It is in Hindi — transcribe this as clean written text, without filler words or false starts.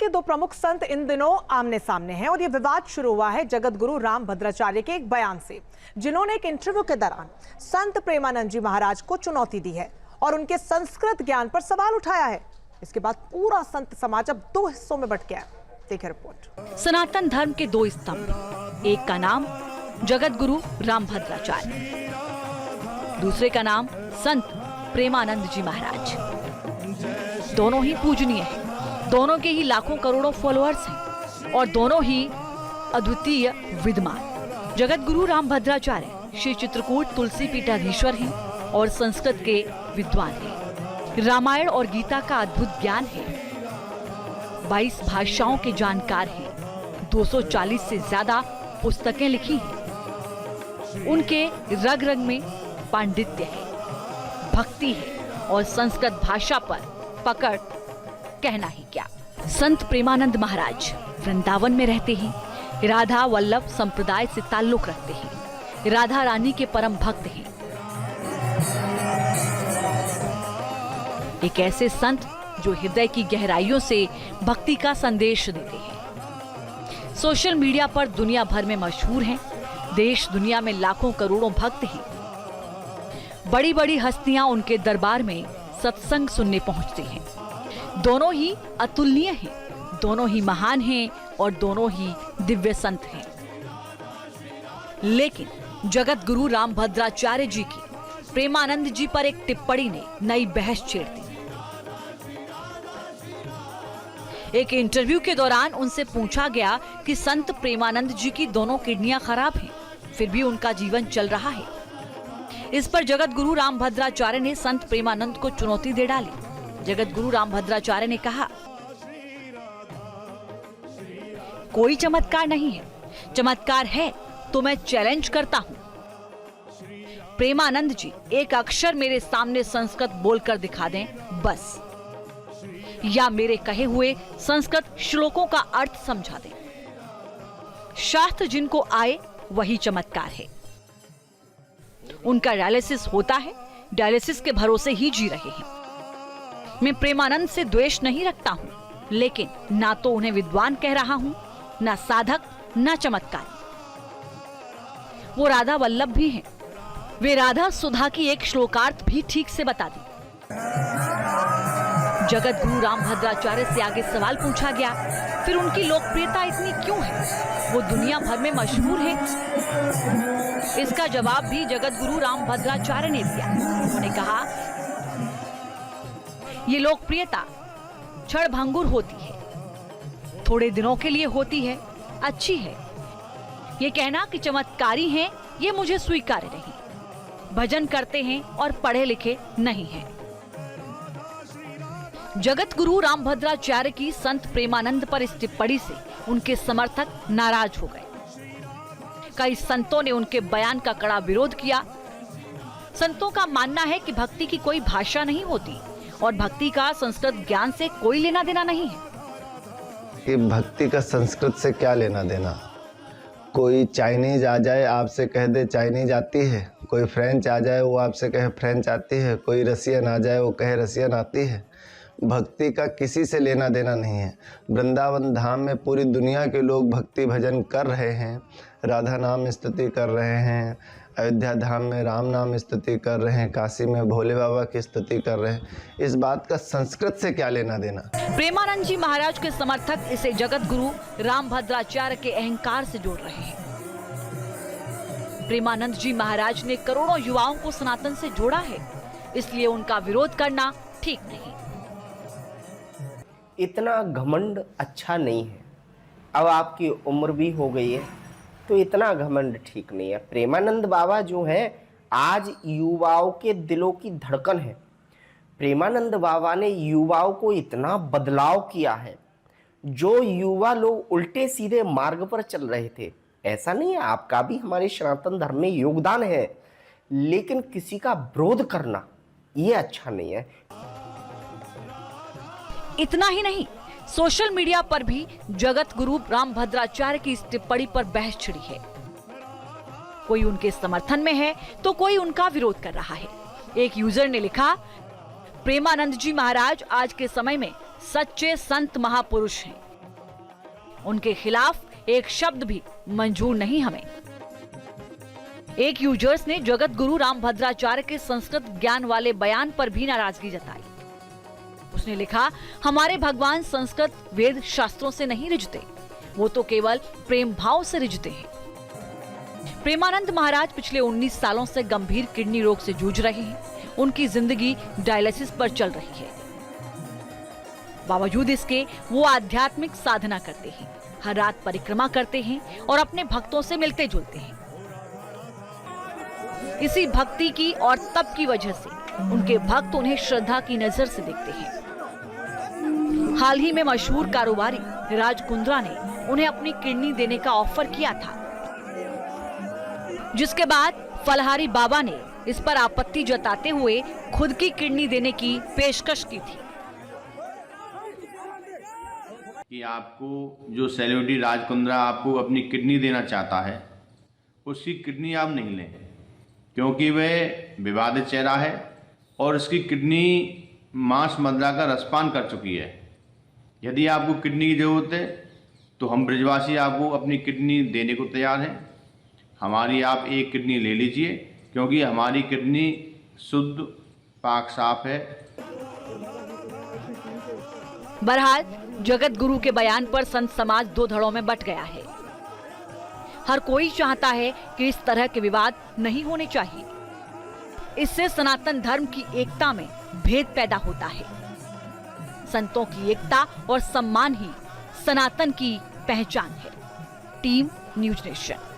के दो प्रमुख संत इन दिनों आमने सामने हैं और ये विवाद शुरू हुआ है जगत गुरु रामभद्राचार्य के एक बयान से, जिन्होंने एक इंटरव्यू के दौरान संत प्रेमानंद जी महाराज को चुनौती दी है और उनके संस्कृत ज्ञान पर सवाल उठाया है। इसके बाद पूरा संत समाज अब दो हिस्सों में बंट गया है। देखिए रिपोर्ट। सनातन धर्म के दो स्तंभ, एक का नाम जगत गुरु रामभद्राचार्य, दूसरे का नाम संत प्रेमानंद जी महाराज। दोनों ही पूजनीय हैं, दोनों के ही लाखों करोड़ों फॉलोअर्स हैं और दोनों ही अद्वितीय विद्वान। जगत गुरु रामभद्राचार्य श्री चित्रकूट तुलसी पीठाधीश्वर हैं और संस्कृत के विद्वान हैं। रामायण और गीता का अद्भुत ज्ञान है। 22 भाषाओं के जानकार हैं। 240 से ज्यादा पुस्तकें लिखी हैं। उनके रग रग में पांडित्य है, भक्ति है और संस्कृत भाषा पर पकड़ कहना ही क्या। संत प्रेमानंद महाराज वृंदावन में रहते हैं। राधा वल्लभ संप्रदाय से ताल्लुक रखते हैं। राधा रानी के परम भक्त हैं। एक ऐसे संत जो हृदय की गहराइयों से भक्ति का संदेश देते हैं। सोशल मीडिया पर दुनिया भर में मशहूर हैं। देश दुनिया में लाखों करोड़ों भक्त हैं। बड़ी बड़ी हस्तियां उनके दरबार में सत्संग सुनने पहुंचते हैं। दोनों ही अतुलनीय हैं, दोनों ही महान हैं और दोनों ही दिव्य संत हैं। लेकिन जगत गुरु रामभद्राचार्य जी की प्रेमानंद जी पर एक टिप्पणी ने नई बहस छेड़ दी। एक इंटरव्यू के दौरान उनसे पूछा गया कि संत प्रेमानंद जी की दोनों किडनियां खराब हैं, फिर भी उनका जीवन चल रहा है। इस पर जगत गुरु रामभद्राचार्य ने संत प्रेमानंद को चुनौती दे डाली। जगत गुरु रामभद्राचार्य ने कहा, कोई चमत्कार नहीं है, चमत्कार है तो मैं चैलेंज करता हूं। प्रेमानंद जी एक अक्षर मेरे सामने संस्कृत बोलकर दिखा दें बस, या मेरे कहे हुए संस्कृत श्लोकों का अर्थ समझा दें। शास्त्र जिनको आए वही चमत्कार है। उनका डायलिसिस होता है, डायलिसिस के भरोसे ही जी रहे हैं। मैं प्रेमानंद से द्वेष नहीं रखता हूं, लेकिन ना तो उन्हें विद्वान कह रहा हूं, ना साधक, ना चमत्कारी। वो राधा वल्लभ भी हैं। वे राधा सुधा की एक श्लोकार्थ भी ठीक से बता दी। जगत गुरु रामभद्राचार्य से आगे सवाल पूछा गया, फिर उनकी लोकप्रियता इतनी क्यों है? वो दुनिया भर में मशहूर है। इसका जवाब भी जगत गुरु रामभद्राचार्य ने दिया। उन्होंने कहा, ये लोकप्रियता क्षणभंगुर होती है, थोड़े दिनों के लिए होती है, अच्छी है। ये कहना कि चमत्कारी हैं, ये मुझे स्वीकार्य नहीं। भजन करते हैं और पढ़े लिखे नहीं हैं। जगत गुरु रामभद्राचार्य की संत प्रेमानंद पर इस टिप्पणी से उनके समर्थक नाराज हो गए। कई संतों ने उनके बयान का कड़ा विरोध किया। संतों का मानना है कि भक्ति की कोई भाषा नहीं होती और भक्ति का संस्कृत ज्ञान से कोई लेना देना नहीं है। कि भक्ति का संस्कृत से क्या लेना देना। कोई चाइनीज आ जाए आपसे कह दे चाइनीज आती है, कोई फ्रेंच आ जाए वो आपसे कहे फ्रेंच आती है, कोई रसियन आ जाए वो कहे रसियन आती है। भक्ति का किसी से लेना देना नहीं है। वृंदावन धाम में पूरी दुनिया के लोग भक्ति भजन कर रहे हैं, राधा नाम स्तुति कर रहे हैं, अयोध्या धाम में राम नाम स्तुति कर रहे हैं, काशी में भोले बाबा की स्तुति कर रहे हैं। इस बात का संस्कृत से क्या लेना देना। प्रेमानंद जी महाराज के समर्थक इसे जगत गुरु रामभद्राचार्य के अहंकार से जोड़ रहे हैं। प्रेमानंद जी महाराज ने करोड़ों युवाओं को सनातन से जोड़ा है, इसलिए उनका विरोध करना ठीक नहीं। इतना घमंड अच्छा नहीं है। अब आपकी उम्र भी हो गई है तो इतना घमंड ठीक नहीं है। प्रेमानंद बाबा जो हैं आज युवाओं के दिलों की धड़कन है। प्रेमानंद बाबा ने युवाओं को इतना बदलाव किया है, जो युवा लोग उल्टे सीधे मार्ग पर चल रहे थे। ऐसा नहीं है, आपका भी हमारे सनातन धर्म में योगदान है, लेकिन किसी का विरोध करना ये अच्छा नहीं है। इतना ही नहीं, सोशल मीडिया पर भी जगत गुरु रामभद्राचार्य की इस टिप्पणी पर बहस छिड़ी है। कोई उनके समर्थन में है तो कोई उनका विरोध कर रहा है। एक यूजर ने लिखा, प्रेमानंद जी महाराज आज के समय में सच्चे संत महापुरुष हैं। उनके खिलाफ एक शब्द भी मंजूर नहीं हमें। एक यूजर्स ने जगत गुरु रामभद्राचार्य के संस्कृत ज्ञान वाले बयान पर भी नाराजगी जताई। उसने लिखा, हमारे भगवान संस्कृत वेद शास्त्रों से नहीं रिझते, वो तो केवल प्रेम भाव से रिझते हैं। प्रेमानंद महाराज पिछले 19 सालों से गंभीर किडनी रोग से जूझ रहे हैं। उनकी जिंदगी डायलिसिस पर चल रही है। बावजूद इसके वो आध्यात्मिक साधना करते हैं, हर रात परिक्रमा करते हैं और अपने भक्तों से मिलते जुलते हैं। इसी भक्ति की और तप की वजह से उनके भक्त उन्हें श्रद्धा की नजर से देखते हैं। हाल ही में मशहूर कारोबारी राज कुंद्रा ने उन्हें अपनी किडनी देने का ऑफर किया था, जिसके बाद फलहारी बाबा ने इस पर आपत्ति जताते हुए खुद की किडनी देने की पेशकश की थी। कि आपको जो सेलिब्रिटी राज कुंद्रा आपको अपनी किडनी देना चाहता है, उसकी किडनी आप नहीं लें, क्योंकि वह विवादित चेहरा है और उसकी किडनी मांस मदिरा का रसपान कर चुकी है। यदि आपको किडनी की जरूरत है तो हम ब्रजवासी आपको अपनी किडनी देने को तैयार हैं। हमारी आप एक किडनी ले लीजिए, क्योंकि हमारी किडनी शुद्ध पाक साफ है। बहरहाल जगत गुरु के बयान पर संत समाज दो धड़ों में बंट गया है। हर कोई चाहता है कि इस तरह के विवाद नहीं होने चाहिए। इससे सनातन धर्म की एकता में भेद पैदा होता है। संतों की एकता और सम्मान ही सनातन की पहचान है। Team news nation.